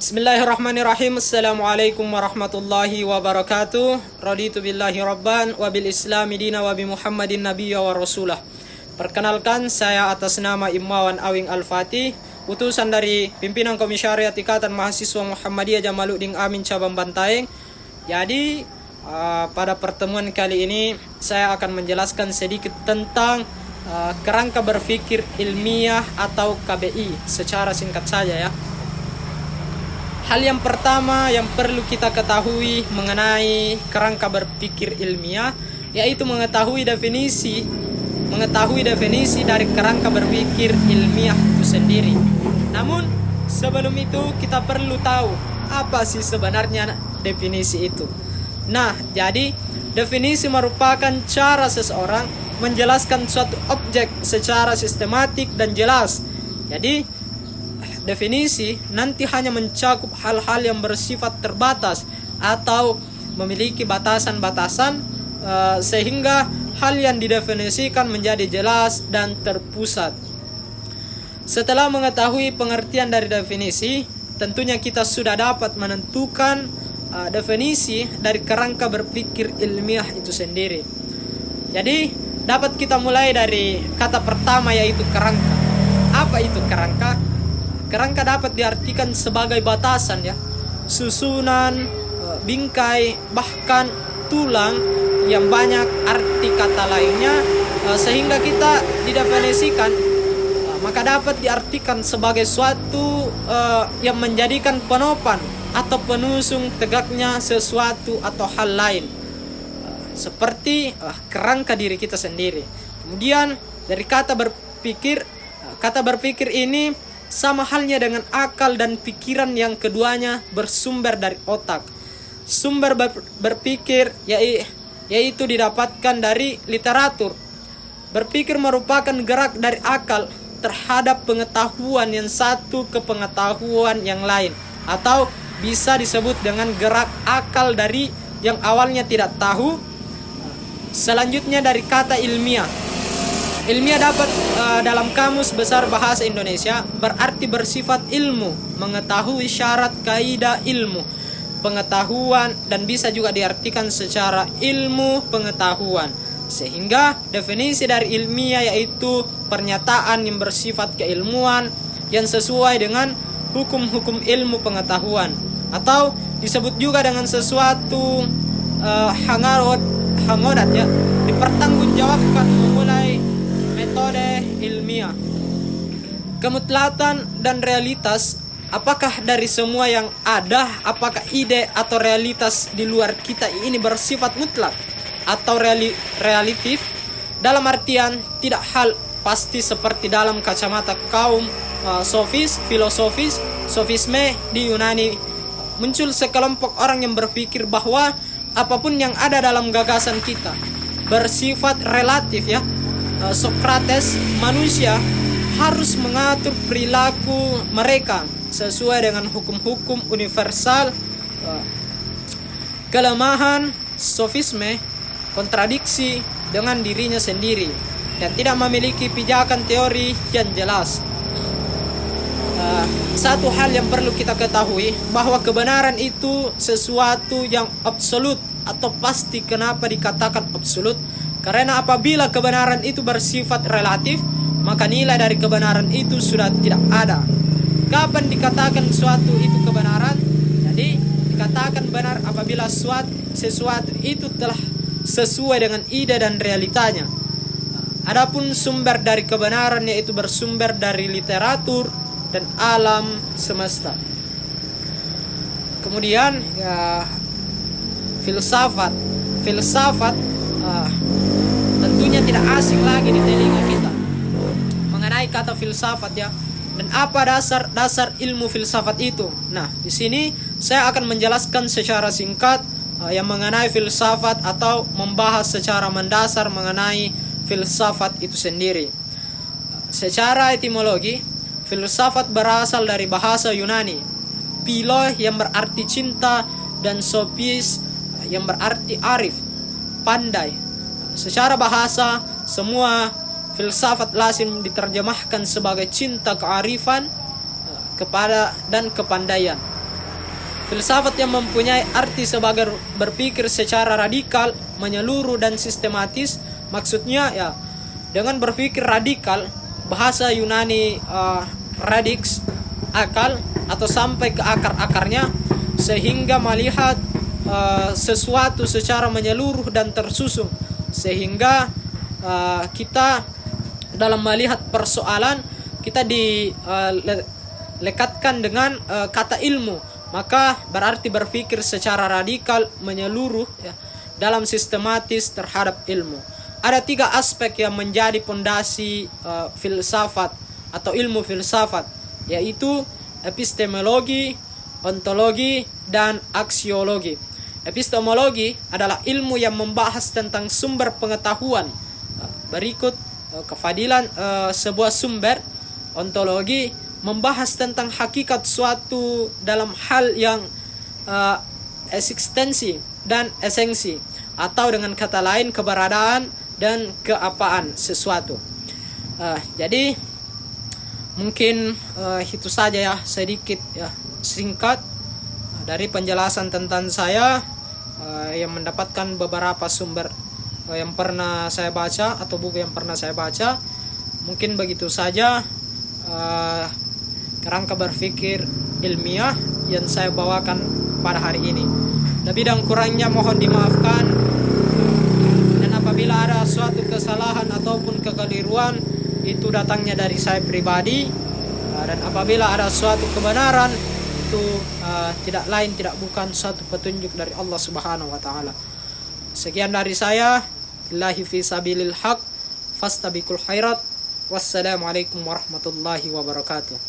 Bismillahirrahmanirrahim. Assalamualaikum warahmatullahi wabarakatuh. Raditu billahi rabban wa bil islami dina wa bi Muhammadin nabiyya wa rasulah. Perkenalkan, saya atas nama Imawan Awing Al-Fatih, utusan dari pimpinan Komisariat Ikatan Mahasiswa Muhammadiyah Jamaluddin Amin Cabang Bantaeng. Jadi pada pertemuan kali ini saya akan menjelaskan sedikit tentang kerangka berpikir ilmiah atau KBI secara singkat saja ya. Hal yang pertama yang perlu kita ketahui mengenai kerangka berpikir ilmiah yaitu mengetahui definisi dari kerangka berpikir ilmiah itu sendiri. Namun sebelum itu kita perlu tahu apa sih sebenarnya definisi itu. Nah, jadi definisi merupakan cara seseorang menjelaskan suatu objek secara sistematik dan jelas. Jadi definisi nanti hanya mencakup hal-hal yang bersifat terbatas atau memiliki batasan-batasan sehingga hal yang didefinisikan menjadi jelas dan terpusat. Setelah mengetahui pengertian dari definisi, tentunya kita sudah dapat menentukan definisi dari kerangka berpikir ilmiah itu sendiri. Jadi dapat kita mulai dari kata pertama yaitu kerangka. Apa itu kerangka? Kerangka dapat diartikan sebagai batasan ya, susunan, bingkai, bahkan tulang yang banyak arti kata lainnya sehingga kita didefinisikan maka dapat diartikan sebagai suatu yang menjadikan penopang atau penusung tegaknya sesuatu atau hal lain seperti kerangka diri kita sendiri. Kemudian dari kata berpikir ini sama halnya dengan akal dan pikiran yang keduanya bersumber dari otak. Sumber berpikir yaitu didapatkan dari literatur. Berpikir merupakan gerak dari akal terhadap pengetahuan yang satu ke pengetahuan yang lain, atau bisa disebut dengan gerak akal dari yang awalnya tidak tahu. Selanjutnya dari kata ilmiah. Ilmiah dapat dalam Kamus Besar Bahasa Indonesia berarti bersifat ilmu, mengetahui syarat kaidah ilmu, pengetahuan, dan bisa juga diartikan secara ilmu pengetahuan. Sehingga definisi dari ilmiah yaitu pernyataan yang bersifat keilmuan yang sesuai dengan hukum-hukum ilmu pengetahuan, atau disebut juga dengan sesuatu hangodat ya, dipertanggungjawabkan memulai metode ilmiah. Kemutlatan dan realitas, apakah dari semua yang ada, apakah ide atau realitas di luar kita ini bersifat mutlak atau relatif, dalam artian tidak hal pasti seperti dalam kacamata kaum sofisme di Yunani. Muncul sekelompok orang yang berpikir bahwa apapun yang ada dalam gagasan kita bersifat relatif ya. Sokrates, manusia harus mengatur perilaku mereka sesuai dengan hukum-hukum universal. Kelemahan sofisme kontradiksi dengan dirinya sendiri dan tidak memiliki pijakan teori yang jelas. Satu hal yang perlu kita ketahui bahwa kebenaran itu sesuatu yang absolut atau pasti. Kenapa dikatakan absolut? Karena apabila kebenaran itu bersifat relatif, maka nilai dari kebenaran itu sudah tidak ada. Kapan dikatakan suatu itu kebenaran? Jadi dikatakan benar apabila sesuatu itu telah sesuai dengan ide dan realitanya. Adapun sumber dari kebenaran yaitu bersumber dari literatur dan alam semesta. Kemudian ya, filsafat tentunya tidak asing lagi di telinga kita mengenai kata filsafat ya. Dan apa dasar ilmu filsafat itu? Nah, di sini saya akan menjelaskan secara singkat yang mengenai filsafat atau membahas secara mendasar mengenai filsafat itu sendiri. Secara etimologi, filsafat berasal dari bahasa Yunani, philo yang berarti cinta dan sophis yang berarti arif, pandai. Secara bahasa, semua filsafat lazim diterjemahkan sebagai cinta kearifan kepada dan kepandaian. Filsafat yang mempunyai arti sebagai berpikir secara radikal, menyeluruh dan sistematis. Maksudnya ya, dengan berpikir radikal, bahasa Yunani radix, akal atau sampai ke akar-akarnya, sehingga melihat sesuatu secara menyeluruh dan tersusun, sehingga kita dalam melihat persoalan kita dilekatkan dengan kata ilmu. Maka berarti berpikir secara radikal, menyeluruh ya, dalam sistematis terhadap ilmu. Ada 3 aspek yang menjadi pondasi filsafat atau ilmu filsafat, yaitu epistemologi, ontologi, dan aksiologi. Epistemologi adalah ilmu yang membahas tentang sumber pengetahuan, berikut kefadilan sebuah sumber. Ontologi membahas tentang hakikat suatu dalam hal yang eksistensi dan esensi, atau dengan kata lain keberadaan dan keapaan sesuatu. Jadi mungkin itu saja ya, sedikit ya, singkat dari penjelasan tentang saya yang mendapatkan beberapa sumber yang pernah saya baca atau buku yang pernah saya baca. Mungkin begitu saja kerangka berpikir ilmiah yang saya bawakan pada hari ini. Lebih dan kurangnya mohon dimaafkan, dan apabila ada suatu kesalahan ataupun kekeliruan, itu datangnya dari saya pribadi, dan apabila ada suatu kebenaran, itu tidak lain tidak bukan suatu petunjuk dari Allah Subhanahu wa taala. Sekian dari saya. Billahi fi sabilil haq fastabiqul khairat. Wassalamualaikum warahmatullahi wabarakatuh.